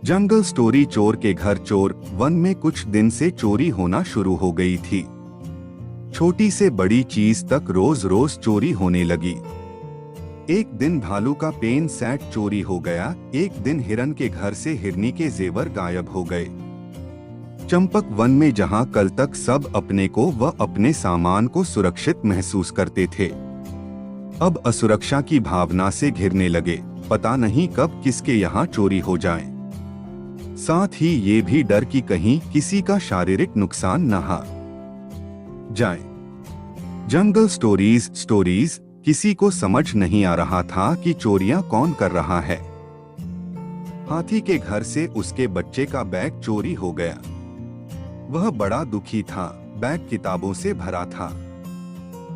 जंगल story. चोर के घर चोर। वन में कुछ दिन से चोरी होना शुरू हो गई थी। छोटी से बड़ी चीज तक रोज रोज चोरी होने लगी। एक दिन भालू का पेन सेट चोरी हो गया। एक दिन हिरन के घर से हिरनी के जेवर गायब हो गए। चंपक वन में जहां कल तक सब अपने को व अपने सामान को सुरक्षित महसूस करते थे, अब असुरक्षा की भावना से घिरने लगे। पता नहीं कब किसके यहाँ चोरी हो जाए। साथ ही ये भी डर कि कहीं किसी का शारीरिक नुकसान न हो जाए। जंगल स्टोरीज। किसी को समझ नहीं आ रहा था कि चोरियां कौन कर रहा है। हाथी के घर से उसके बच्चे का बैग चोरी हो गया। वह बड़ा दुखी था। बैग किताबों से भरा था।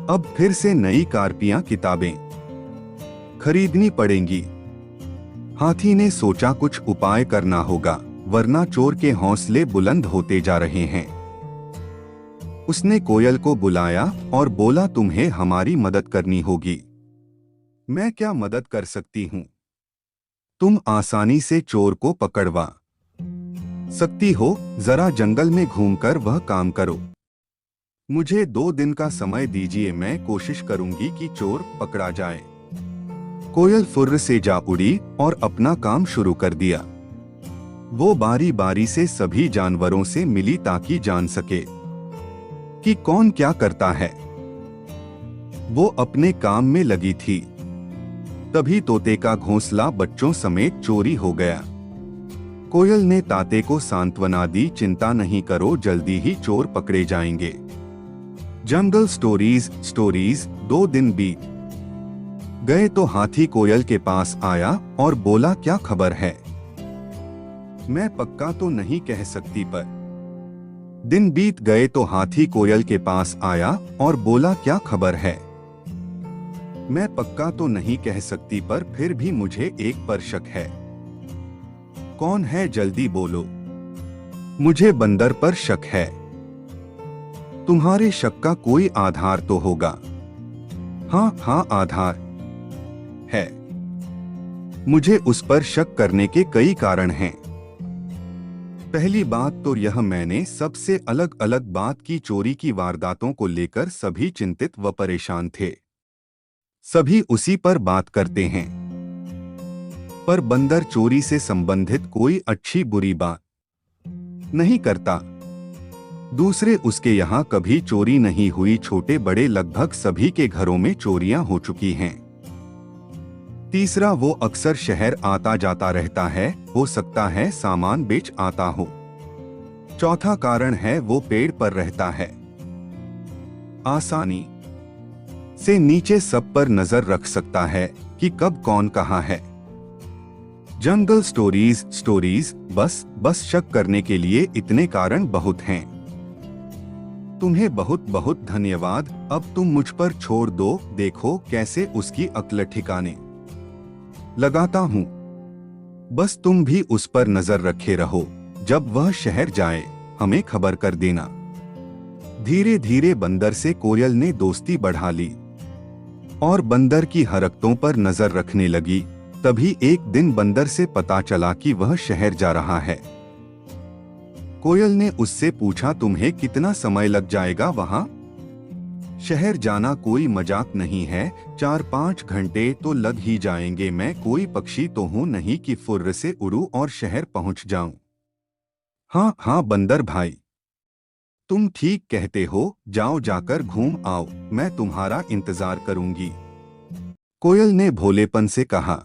अब फिर से नई कॉपियां किताबें खरीदनी पड़ेंगी। हाथी ने सोचा कुछ उपाय करना होगा, वरना चोर के हौसले बुलंद होते जा रहे हैं। उसने कोयल को बुलाया और बोला, तुम्हें हमारी मदद करनी होगी। मैं क्या मदद कर सकती हूँ? तुम आसानी से चोर को पकड़वा सकती हो। जरा जंगल में घूमकर वह काम करो। मुझे 2 दिन का समय दीजिए, मैं कोशिश करूंगी कि चोर पकड़ा जाए। कोयल फुर्र से जा उड़ी और अपना काम शुरू कर दिया। वो बारी बारी से सभी जानवरों से मिली ताकि जान सके कि कौन क्या करता है। वो अपने काम में लगी थी। तभी तोते का घोंसला बच्चों समेत चोरी हो गया। कोयल ने ताते को सांत्वना दी, चिंता नहीं करो, जल्दी ही चोर पकड़े जाएंगे। जंगल स्टोरीज। 2 दिन बीत गए तो हाथी कोयल के पास आया और बोला, क्या खबर है? मैं पक्का तो नहीं कह सकती, पर दिन बीत गए तो हाथी कोयल के पास आया और बोला, क्या खबर है? मैं पक्का तो नहीं कह सकती, पर फिर भी मुझे एक पर शक है। कौन है? जल्दी बोलो। मुझे बंदर पर शक है। तुम्हारे शक का कोई आधार तो होगा? हाँ, आधार है। मुझे उस पर शक करने के कई कारण हैं। पहली बात तो यह, मैंने सबसे अलग अलग बात की चोरी की वारदातों को लेकर सभी चिंतित व परेशान थे। सभी उसी पर बात करते हैं, पर बंदर चोरी से संबंधित कोई अच्छी बुरी बात नहीं करता। दूसरे, उसके यहाँ कभी चोरी नहीं हुई। छोटे बड़े लगभग सभी के घरों में चोरियां हो चुकी हैं। तीसरा, वो अक्सर शहर आता जाता रहता है, हो सकता है सामान बेच आता हो। चौथा कारण है, वो पेड़ पर रहता है, आसानी से नीचे सब पर नजर रख सकता है कि कब कौन कहाँ है। जंगल स्टोरीज। बस शक करने के लिए इतने कारण बहुत हैं। तुम्हें बहुत बहुत धन्यवाद। अब तुम मुझ पर छोड़ दो, देखो कैसे उसकी अक्ल ठिकाने लगाता हूँ। बस तुम भी उस पर नजर रखे रहो। जब वह शहर जाए हमें खबर कर देना। धीरे धीरे बंदर से कोयल ने दोस्ती बढ़ा ली और बंदर की हरकतों पर नजर रखने लगी। तभी एक दिन बंदर से पता चला कि वह शहर जा रहा है। कोयल ने उससे पूछा, तुम्हें कितना समय लग जाएगा वहां? शहर जाना कोई मजाक नहीं है, 4-5 घंटे तो लग ही जाएंगे। मैं कोई पक्षी तो हूं नहीं कि फुर्र से उड़ूं और शहर पहुंच जाऊं। हाँ बंदर भाई, तुम ठीक कहते हो। जाओ, जाकर घूम आओ, मैं तुम्हारा इंतजार करूंगी। कोयल ने भोलेपन से कहा।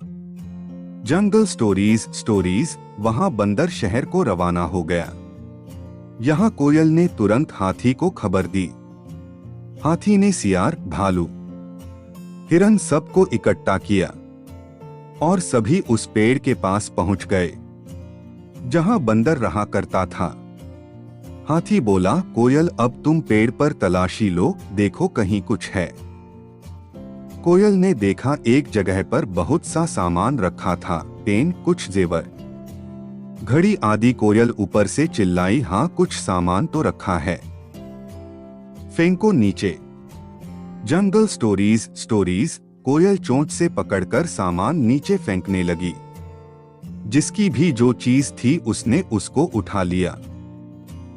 जंगल स्टोरीज। वहां बंदर शहर को रवाना हो गया। यहाँ कोयल ने तुरंत हाथी को खबर दी। हाथी ने सियार, भालू, हिरन सबको इकट्ठा किया और सभी उस पेड़ के पास पहुंच गए जहां बंदर रहा करता था। हाथी बोला, कोयल अब तुम पेड़ पर तलाशी लो, देखो कहीं कुछ है। कोयल ने देखा एक जगह पर बहुत सा सामान रखा था, पेन, कुछ जेवर, घड़ी आदि। कोयल ऊपर से चिल्लाई, हाँ कुछ सामान तो रखा है, फेंको नीचे। जंगल स्टोरीज। कोयल चोंच से पकड़कर सामान नीचे फेंकने लगी। जिसकी भी जो चीज थी उसने उसको उठा लिया।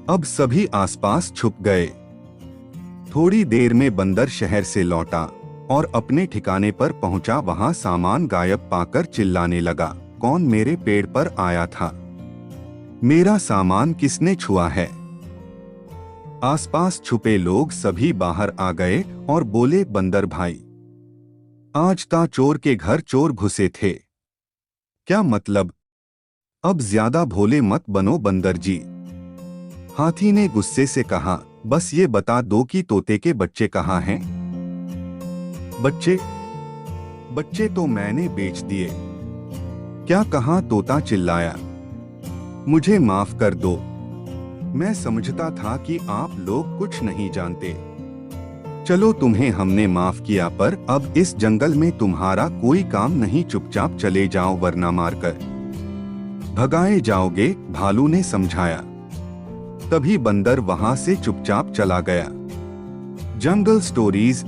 अब सभी आसपास छुप गए। थोड़ी देर में बंदर शहर से लौटा और अपने ठिकाने पर पहुंचा। वहां सामान गायब पाकर चिल्लाने लगा, कौन मेरे पेड़ पर आया था? मेरा सामान किसने छुआ है? आसपास छुपे लोग सभी बाहर आ गए और बोले, बंदर भाई, आज ता चोर के घर चोर घुसे थे। क्या मतलब? अब ज्यादा भोले मत बनो बंदर जी। हाथी ने गुस्से से कहा, बस ये बता दो कि तोते के बच्चे कहाँ हैं? बच्चे? बच्चे तो मैंने बेच दिए। क्या कहा? तोता चिल्लाया। मुझे माफ कर दो, मैं समझता था कि आप लोग कुछ नहीं जानते। चलो तुम्हें हमने माफ किया, पर अब इस जंगल में तुम्हारा कोई काम नहीं। चुपचाप चले जाओ वरना मारकर भगाए जाओगे, भालू ने समझाया। तभी बंदर वहां से चुपचाप चला गया। जंगल स्टोरीज।